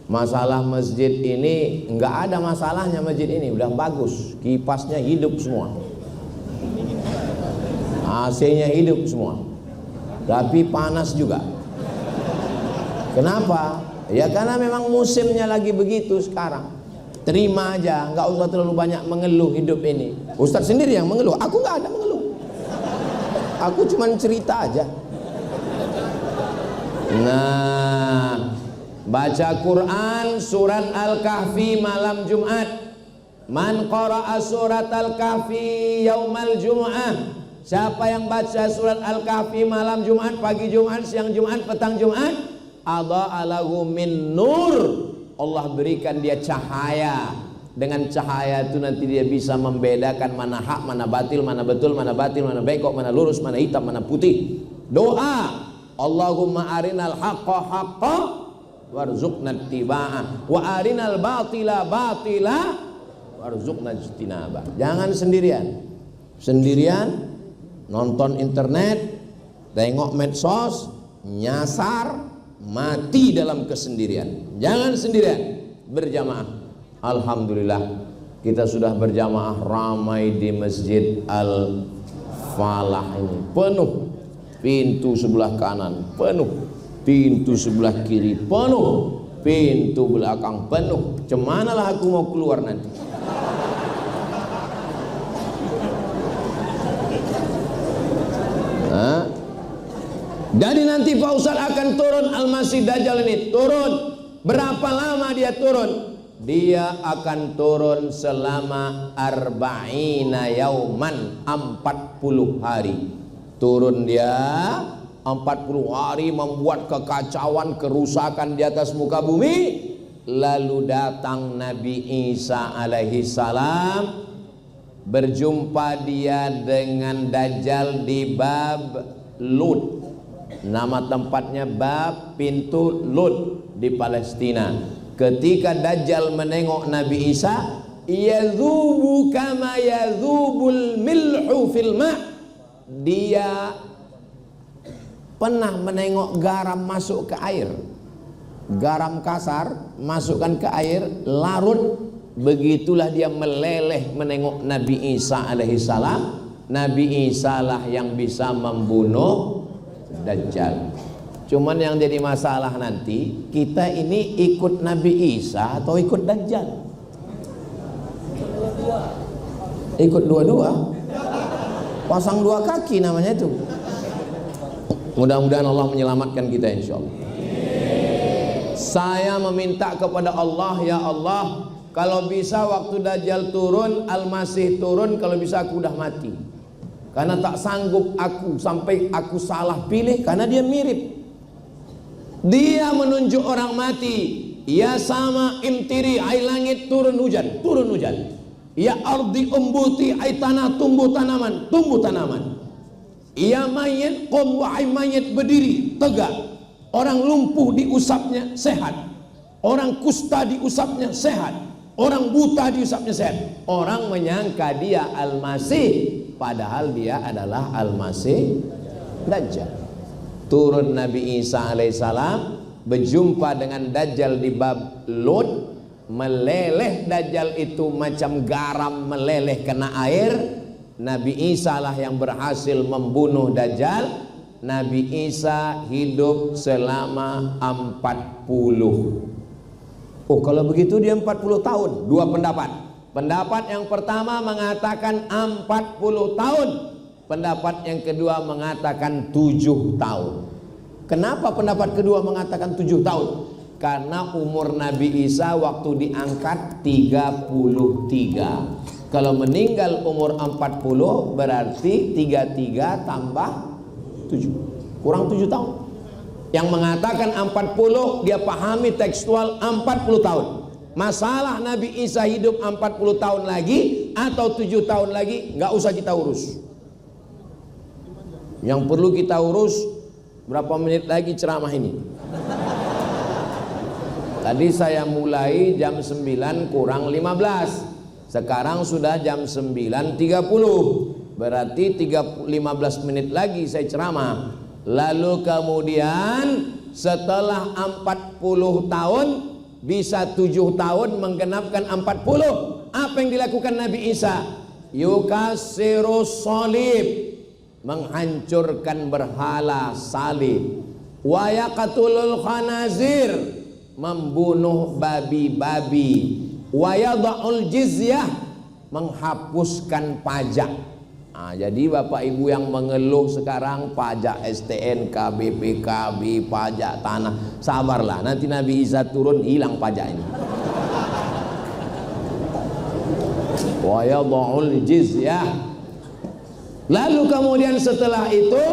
masalah masjid ini nggak ada masalahnya. Masjid ini udah bagus, kipasnya hidup semua, AC-nya hidup semua, tapi panas juga. Kenapa? Ya karena memang musimnya lagi begitu sekarang. Terima aja, nggak usah terlalu banyak mengeluh hidup ini. Ustadz sendiri yang mengeluh, aku nggak ada mengeluh, aku cuma cerita aja. Nah, baca Quran surat Al-Kahfi malam Jumat. Man qara'a surat Al-Kahfi yaumal Jum'ah. Siapa yang baca surat Al-Kahfi malam Jumat, pagi Jumat, siang Jumat, petang Jumat, adha'a lahu min nur. Allah berikan dia cahaya. Dengan cahaya itu nanti dia bisa membedakan mana hak, mana batil, mana betul, mana batil, mana bengkok, mana lurus, mana hitam, mana putih. Doa, Allahumma arinal haqqa haqqa warzuqna ittiba'ah wa arinal batila batila warzuqna ijtinabah. Jangan sendirian. Sendirian nonton internet, tengok medsos, nyasar, mati dalam kesendirian. Jangan sendirian, berjamaah. Alhamdulillah kita sudah berjamaah ramai di Masjid Al-Falah ini. Penuh. Pintu sebelah kanan penuh, pintu sebelah kiri penuh, pintu belakang penuh. Cemanalah aku mau keluar nanti. Jadi nanti Pak Ustadz akan turun, Al-Masih Dajjal ini turun. Berapa lama dia turun? Dia akan turun selama arba'ina yauman, 40 hari. Turun dia 40 hari membuat kekacauan, kerusakan di atas muka bumi. Lalu datang Nabi Isa alaihi salam, berjumpa dia dengan Dajjal di Bab Lut. Nama tempatnya Bab Pintu Lut di Palestina. Ketika Dajjal menengok Nabi Isa, yadzubu kama yadzubul milhu fil ma'. Dia pernah menengok garam masuk ke air, garam kasar masukkan ke air, larut. Begitulah dia meleleh menengok Nabi Isa alaihi salam. Nabi Isa lah yang bisa membunuh Dajjal. Cuman yang jadi masalah nanti, kita ini ikut Nabi Isa atau ikut Dajjal? Ikut dua-dua. Pasang dua kaki namanya itu. Mudah-mudahan Allah menyelamatkan kita insyaallah. Saya meminta kepada Allah, ya Allah, kalau bisa waktu Dajjal turun, Al-Masih turun, kalau bisa aku udah mati. Karena tak sanggup aku sampai aku salah pilih, karena dia mirip. Dia menunjuk orang mati. Ya sama imtiri, ai langit turun hujan, turun hujan. Ya ardi umbuti, ai tanah tumbuh tanaman, tumbuh tanaman. Ya mayit qum, wahai mayit berdiri tegak. Orang lumpuh diusapnya sehat, orang kusta diusapnya sehat, orang buta diusapnya sehat. Orang menyangka dia Al-Masih, padahal dia adalah Al-Masih Dajjal. Turun Nabi Isa alaihissalam, berjumpa dengan Dajjal di bab Lut, meleleh Dajjal itu macam garam meleleh kena air. Nabi Isa lah yang berhasil membunuh Dajjal. Nabi Isa hidup selama 40. Oh, kalau begitu dia 40 tahun. Dua pendapat. Pendapat yang pertama mengatakan 40 tahun. Pendapat yang kedua mengatakan 7 tahun. Kenapa pendapat kedua mengatakan 7 tahun? Karena umur Nabi Isa waktu diangkat 33. Kalau meninggal umur 40 berarti 33 tambah 7, kurang 7 tahun. Yang mengatakan 40 dia pahami tekstual 40 tahun. Masalah Nabi Isa hidup 40 tahun lagi atau 7 tahun lagi nggak usah kita urus. Yang perlu kita urus berapa menit lagi ceramah ini. Tadi saya mulai jam 9 kurang 15. Sekarang sudah jam 9.30. Berarti 15 menit lagi saya ceramah. Lalu kemudian setelah 40 tahun bisa 7 tahun menggenapkan 40. Apa yang dilakukan Nabi Isa? Yukasirus solib, menghancurkan berhala salib. Wa yaqtulul khanazir, membunuh babi-babi. Wa yada'ul jizyah, menghapuskan pajak. Nah, jadi Bapak Ibu yang mengeluh sekarang pajak STNK, BPKB, pajak tanah, sabarlah, nanti Nabi Isa turun hilang pajak ini. Wa yada'ul jizyah. Lalu kemudian setelah itu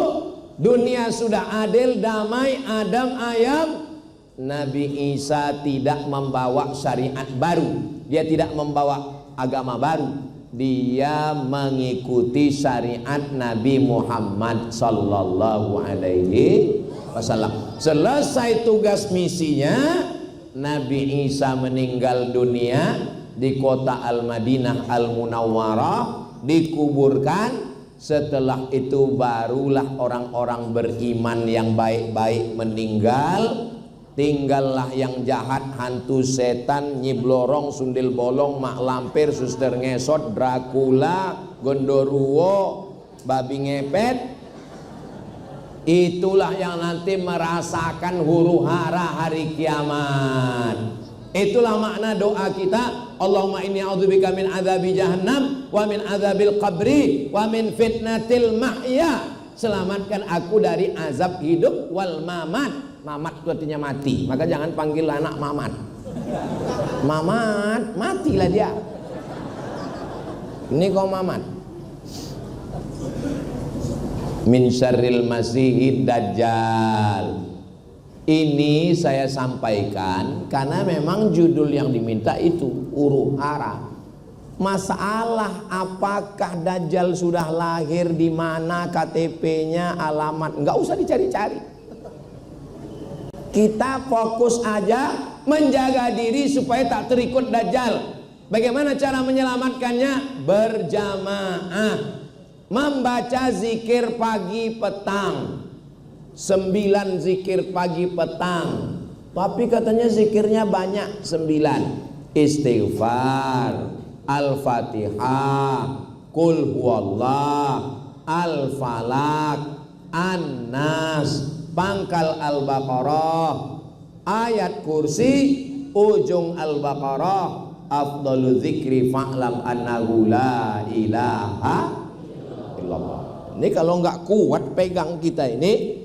dunia sudah adil, damai, adem, ayem. Nabi Isa tidak membawa syariat baru, dia tidak membawa agama baru, dia mengikuti syariat Nabi Muhammad sallallahu alaihi wasallam. Selesai tugas misinya, Nabi Isa meninggal dunia di kota Al-Madinah Al-Munawwarah, dikuburkan. Setelah itu barulah orang-orang beriman yang baik-baik meninggal. Tinggallah yang jahat, hantu, setan, nyiblorong, sundel bolong, mak lampir, suster ngesot, Dracula, gondoruo, babi ngepet. Itulah yang nanti merasakan huru hara hari kiamat. Itulah makna doa kita. Allahumma inni a'udzubika min adzabi jahannam wa min adzabil qabri wa min fitnatil mahya. Selamatkan aku dari azab hidup wal mamat. Mamat itu artinya mati, maka jangan panggil anak Mamat. Mamat, matilah dia. Ini kau Mamat. Min syarril masihid dajjal. Ini saya sampaikan karena memang judul yang diminta itu huru hara. Masalah apakah Dajjal sudah lahir, di mana KTP-nya, alamat, nggak usah dicari-cari. Kita fokus aja menjaga diri supaya tak terikut Dajjal. Bagaimana cara menyelamatkannya? Berjamaah, membaca zikir pagi petang, 9 zikir pagi petang. Tapi katanya zikirnya banyak, 9. Istighfar, Al-Fatihah, Qul huwallah, Al-Falak, An-Nas, pangkal Al-Baqarah, ayat kursi, ujung Al-Baqarah, afdalu dzikri fa'lam annahu la ilaha illallah. Ini kalau nggak kuat pegang kita ini,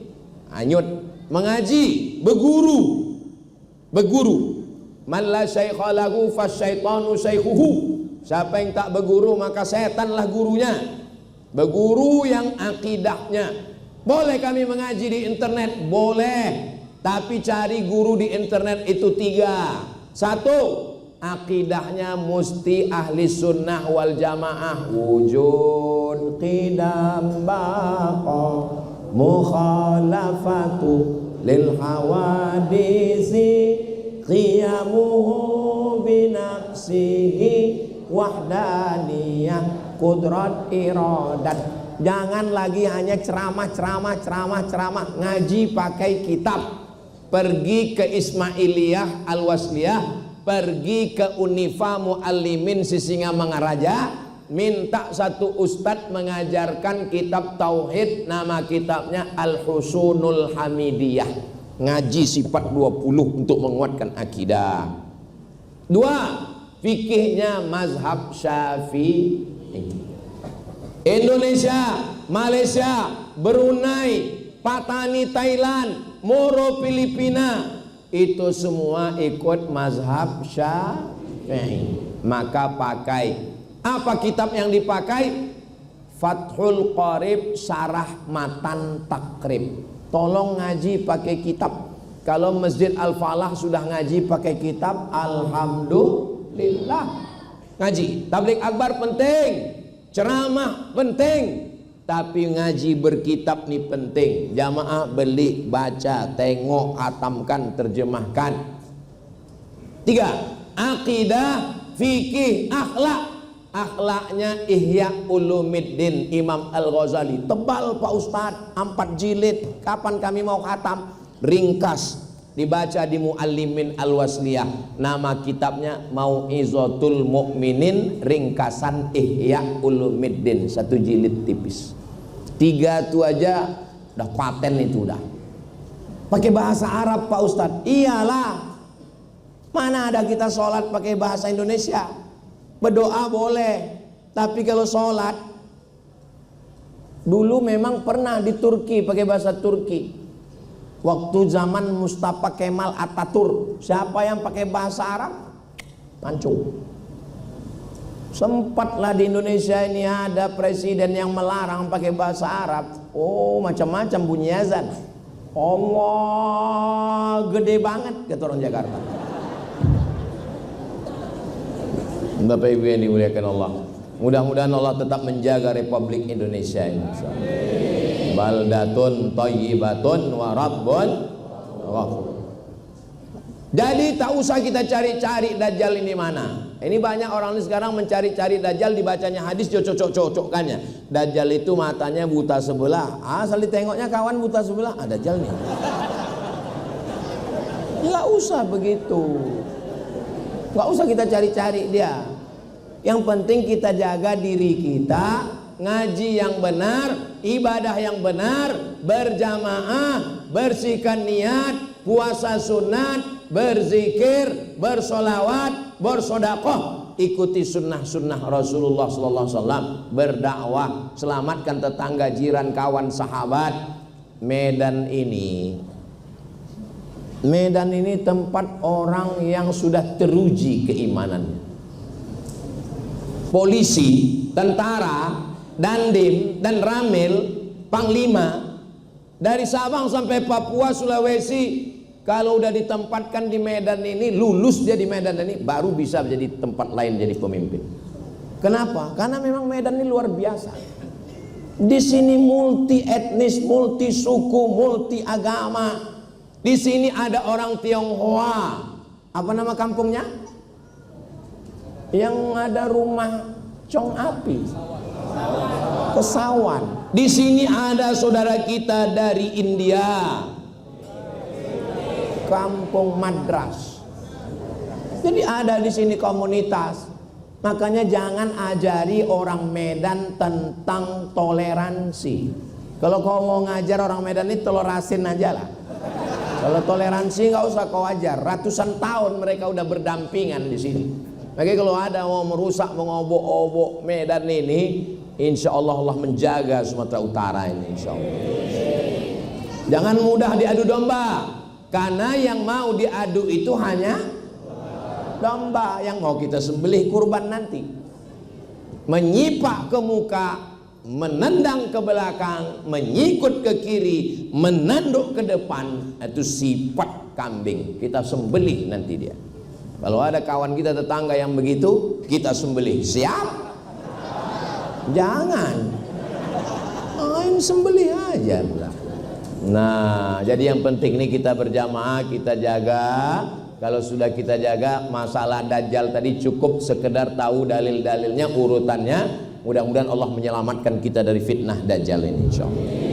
hanyut. Mengaji, berguru. Man la syaikha lahu fasyaitanu syaikhuhu. Siapa yang tak berguru maka setanlah gurunya. Berguru yang akidahnya. Boleh kami mengaji di internet? Boleh. Tapi cari guru di internet itu 3. 1, akidahnya mesti ahli sunnah wal jamaah. Wujud qidam baqa mukhalafatu lil hawadisi qiyamuhu binafsihi wahdaniyah kudrat, iradat. Jangan lagi hanya ceramah, ngaji pakai kitab. Pergi ke Ismailiyah Al-Wasliyah, pergi ke Unifa Muallimin Sisingamangaraja, minta satu ustadz mengajarkan kitab tauhid, nama kitabnya Al-Husunul Hamidiyah, ngaji sifat 20 untuk menguatkan akidah. 2, fikihnya mazhab Syafi'i. Indonesia, Malaysia, Brunei, Patani Thailand, Moro Filipina, itu semua ikut mazhab Syafi'i. Maka pakai apa kitab yang dipakai? Fathul Qorib Syarah Matan Takrib. Tolong ngaji pakai kitab. Kalau Masjid Al-Falah sudah ngaji pakai kitab, alhamdulillah. Ngaji tabligh akbar penting, ceramah penting, tapi ngaji berkitab nih penting. Jamaah beli, baca, tengok, hatamkan, terjemahkan. 3, akidah, fikih, akhlak. Akhlaknya Ihya Ulumuddin Imam Al-Ghazali, tebal Pak Ustadz, 4 jilid. Kapan kami mau khatam? Ringkas, dibaca di Muallimin Al-Wasliyah. Nama kitabnya Mau'izatul Mukminin, ringkasan Ihya Ulumuddin, 1 jilid tipis. 3 itu aja udah paten, itu udah pakai bahasa Arab Pak Ustadz. Iyalah, mana ada kita sholat pakai bahasa Indonesia? Berdoa boleh, tapi kalau sholat, dulu memang pernah di Turki pakai bahasa Turki. Waktu zaman Mustafa Kemal Atatürk, siapa yang pakai bahasa Arab? Pancung. Sempatlah di Indonesia ini ada presiden yang melarang pakai bahasa Arab. Oh, macam-macam bunyi azan. Allah gede banget, kata orang Jakarta. Bapak Ibu yang dimuliakan Allah, mudah-mudahan Allah tetap menjaga Republik Indonesia ini. Baldatun thayyibatun wa rabbun ghafur. Jadi tak usah kita cari-cari Dajjal ini mana. Ini banyak orang ini sekarang mencari-cari Dajjal, dibacanya hadis cocok-cocokkannya. Dajjal itu matanya buta sebelah. Asal ditengoknya kawan buta sebelah, ada Dajjal nih. Nggak usah begitu. Nggak usah kita cari-cari dia. Yang penting kita jaga diri kita, ngaji yang benar, ibadah yang benar, berjamaah, bersihkan niat, puasa sunat, berzikir, bersolawat, bersodakoh, ikuti sunnah-sunnah Rasulullah SAW, berdakwah, selamatkan tetangga, jiran, kawan, sahabat. Medan ini tempat orang yang sudah teruji keimanannya. Polisi, tentara, dandim, dan ramil, panglima, dari Sabang sampai Papua, Sulawesi, kalau udah ditempatkan di Medan ini, lulus dia di Medan ini, baru bisa jadi tempat lain jadi pemimpin. Kenapa? Karena memang Medan ini luar biasa. Di sini multi etnis, multi suku, multi agama. Di sini ada orang Tionghoa. Apa nama kampungnya? Yang ada rumah Cong Api, Kesawan. Di sini ada saudara kita dari India, Kampung Madras. Jadi ada di sini komunitas. Makanya jangan ajari orang Medan tentang toleransi. Kalau kau mau ngajar orang Medan ini, telur asin aja lah. Kalau toleransi nggak usah kau ajar. Ratusan tahun mereka udah berdampingan di sini. Makanya kalau ada mau merusak, mengobok-obok Medan ini, insya Allah Allah menjaga Sumatera Utara ini, insya Allah. Jangan mudah diadu domba, karena yang mau diadu itu hanya domba yang mau kita sembelih kurban nanti. Menyipak ke muka, menendang ke belakang, menyikut ke kiri, menanduk ke depan, itu sifat kambing. Kita sembelih nanti dia. Kalau ada kawan kita tetangga yang begitu, kita sembelih. Siap? Jangan. Main sembelih aja. Nah, jadi yang penting ini kita berjamaah, kita jaga. Kalau sudah kita jaga, masalah Dajjal tadi cukup sekedar tahu dalil-dalilnya, urutannya. Mudah-mudahan Allah menyelamatkan kita dari fitnah Dajjal ini insyaallah.